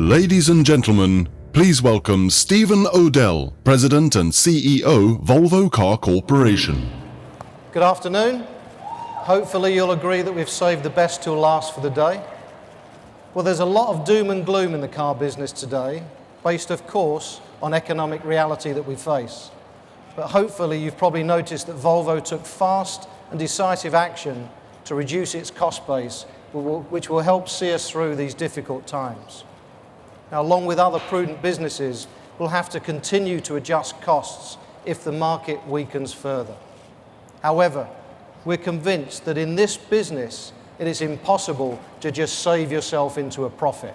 Ladies and gentlemen, please welcome Stephen Odell, President and CEO, Volvo Car Corporation. Good afternoon. Hopefully you'll agree that we've saved the best till last for the day. Well, there's a lot of doom and gloom in the car business today, based of course on economic reality that we face. But hopefully you've probably noticed that Volvo took fast and decisive action to reduce its cost base, which will help see us through these difficult times. Now, along with other prudent businesses, we'll have to continue to adjust costs if the market weakens further. However, we're convinced that in this business, it is impossible to just save yourself into a profit.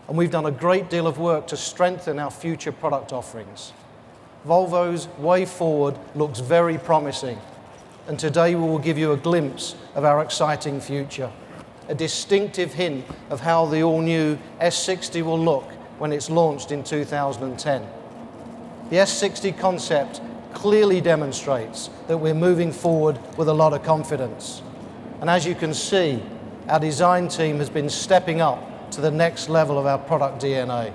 And we've done a great deal of work to strengthen our future product offerings. Volvo's way forward looks very promising, and today we will give you a glimpse of our exciting future, a distinctive hint of how the all-new S60 will look when it's launched in 2010. The S60 concept clearly demonstrates that we're moving forward with a lot of confidence. And as you can see, our design team has been stepping up to the next level of our product DNA.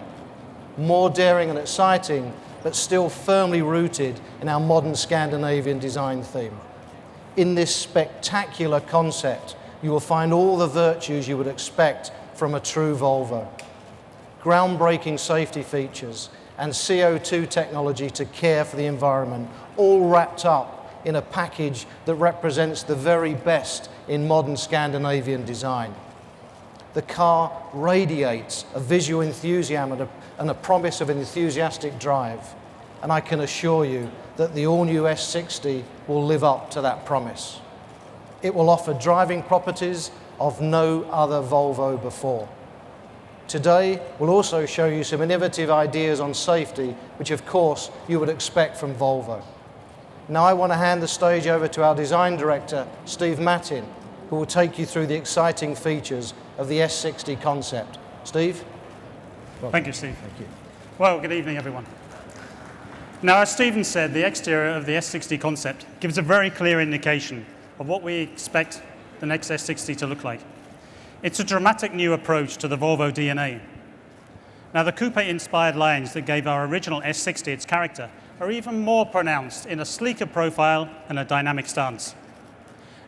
More daring and exciting, but still firmly rooted in our modern Scandinavian design theme. In this spectacular concept, you will find all the virtues you would expect from a true Volvo. Groundbreaking safety features and CO2 technology to care for the environment, all wrapped up in a package that represents the very best in modern Scandinavian design. The car radiates a visual enthusiasm and a promise of an enthusiastic drive, and I can assure you that the all-new S60 will live up to that promise. It will offer driving properties of no other Volvo before. Today, we'll also show you some innovative ideas on safety, which of course you would expect from Volvo. Now I want to hand the stage over to our design director, Steve Mattin, who will take you through the exciting features of the S60 concept. Steve? Thank you, Steve. Thank you. Well, good evening, everyone. Now, as Stephen said, the exterior of the S60 concept gives a very clear indication of what we expect the next S60 to look like. It's a dramatic new approach to the Volvo DNA. Now, the coupe-inspired lines that gave our original S60 its character are even more pronounced in a sleeker profile and a dynamic stance.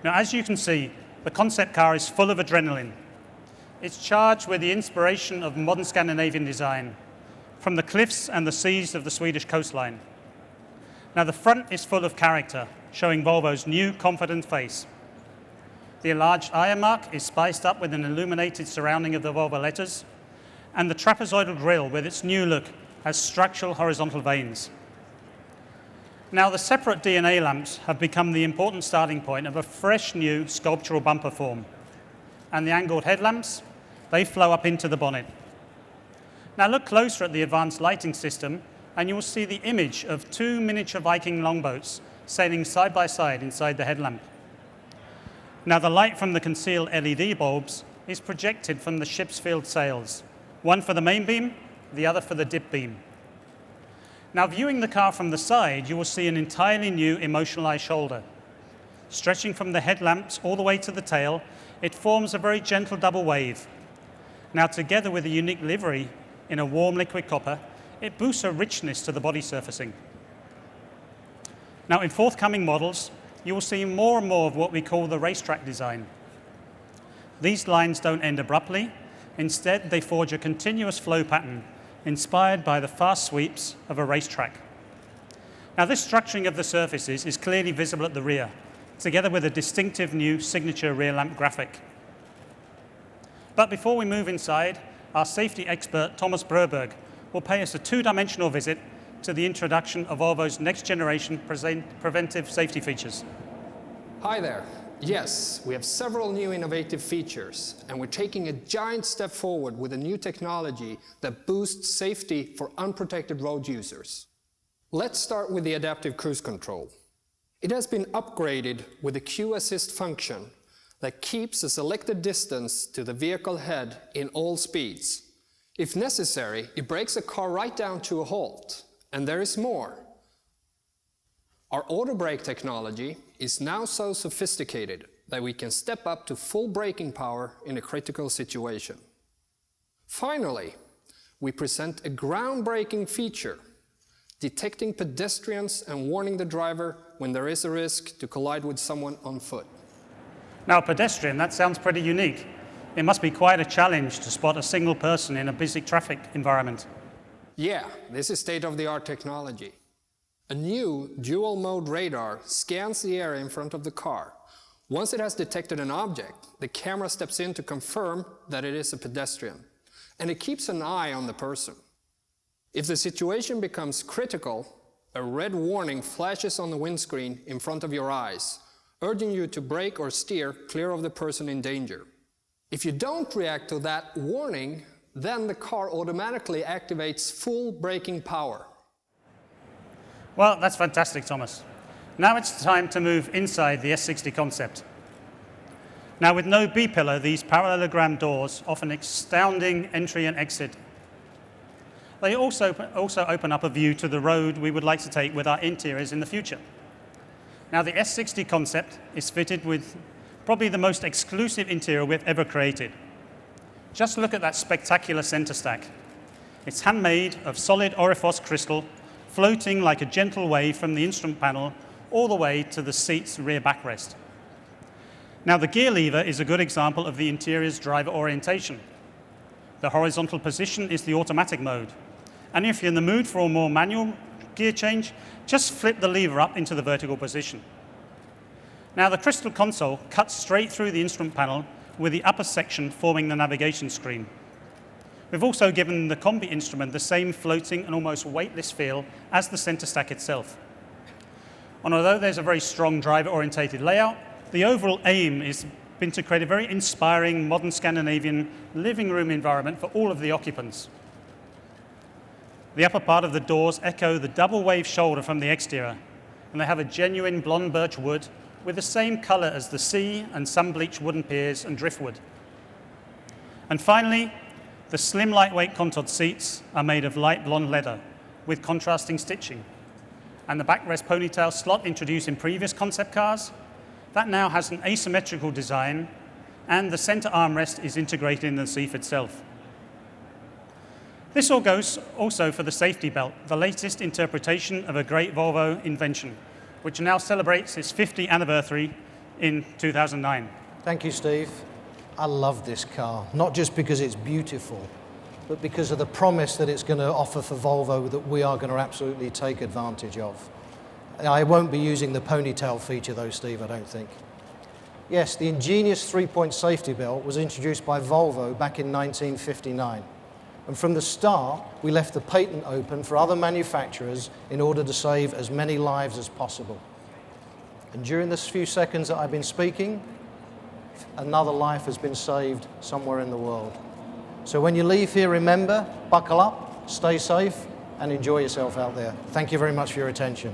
Now, as you can see, the concept car is full of adrenaline. It's charged with the inspiration of modern Scandinavian design, from the cliffs and the seas of the Swedish coastline. Now, the front is full of character, showing Volvo's new confident face. The enlarged iron mark is spiced up with an illuminated surrounding of the Volvo letters, and the trapezoidal grille with its new look has structural horizontal veins. Now, the separate DNA lamps have become the important starting point of a fresh new sculptural bumper form. And the angled headlamps, they flow up into the bonnet. Now, look closer at the advanced lighting system, and you will see the image of two miniature Viking longboats sailing side by side inside the headlamp. Now, the light from the concealed LED bulbs is projected from the ship's field sails, one for the main beam, the other for the dip beam. Now, viewing the car from the side, you will see an entirely new emotionalized shoulder. Stretching from the headlamps all the way to the tail, it forms a very gentle double wave. Now, together with a unique livery in a warm liquid copper, it boosts a richness to the body surfacing. Now, in forthcoming models, you will see more and more of what we call the racetrack design. These lines don't end abruptly. Instead, they forge a continuous flow pattern inspired by the fast sweeps of a racetrack. Now, this structuring of the surfaces is clearly visible at the rear, together with a distinctive new signature rear lamp graphic. But before we move inside, our safety expert, Thomas Broberg, will pay us a two-dimensional visit to the introduction of Volvo's next-generation preventive safety features. Hi there. Yes, we have several new innovative features, and we're taking a giant step forward with a new technology that boosts safety for unprotected road users. Let's start with the adaptive cruise control. It has been upgraded with a Q assist function that keeps a selected distance to the vehicle head in all speeds. If necessary, it brakes a car right down to a halt. And there is more. Our auto brake technology is now so sophisticated that we can step up to full braking power in a critical situation. Finally, we present a groundbreaking feature, detecting pedestrians and warning the driver when there is a risk to collide with someone on foot. Now, pedestrian, that sounds pretty unique. It must be quite a challenge to spot a single person in a busy traffic environment. Yeah, this is state-of-the-art technology. A new dual-mode radar scans the area in front of the car. Once it has detected an object, the camera steps in to confirm that it is a pedestrian, and it keeps an eye on the person. If the situation becomes critical, a red warning flashes on the windscreen in front of your eyes, urging you to brake or steer clear of the person in danger. If you don't react to that warning, then the car automatically activates full braking power. Well, that's fantastic, Thomas. Now it's time to move inside the S60 concept. Now, with no B-pillar, these parallelogram doors offer an astounding entry and exit. They also open up a view to the road we would like to take with our interiors in the future. Now, the S60 concept is fitted with probably the most exclusive interior we've ever created. Just look at that spectacular center stack. It's handmade of solid Orifos crystal, floating like a gentle wave from the instrument panel all the way to the seat's rear backrest. Now, the gear lever is a good example of the interior's driver orientation. The horizontal position is the automatic mode. And if you're in the mood for a more manual gear change, just flip the lever up into the vertical position. Now, the crystal console cuts straight through the instrument panel with the upper section forming the navigation screen. We've also given the combi instrument the same floating and almost weightless feel as the center stack itself. And although there's a very strong driver-orientated layout, the overall aim has been to create a very inspiring modern Scandinavian living room environment for all of the occupants. The upper part of the doors echo the double wave shoulder from the exterior, and they have a genuine blonde birch wood with the same color as the sea and sun-bleached wooden piers and driftwood. And finally, the slim, lightweight contoured seats are made of light blonde leather with contrasting stitching. And the backrest ponytail slot introduced in previous concept cars, that now has an asymmetrical design, and the center armrest is integrated in the seat itself. This all goes also for the safety belt, the latest interpretation of a great Volvo invention, which now celebrates its 50th anniversary in 2009. Thank you, Steve. I love this car, not just because it's beautiful, but because of the promise that it's going to offer for Volvo that we are going to absolutely take advantage of. I won't be using the ponytail feature though, Steve, I don't think. Yes, the ingenious three-point safety belt was introduced by Volvo back in 1959. And from the start, we left the patent open for other manufacturers in order to save as many lives as possible. And during this few seconds that I've been speaking, another life has been saved somewhere in the world. So when you leave here, remember, buckle up, stay safe, and enjoy yourself out there. Thank you very much for your attention.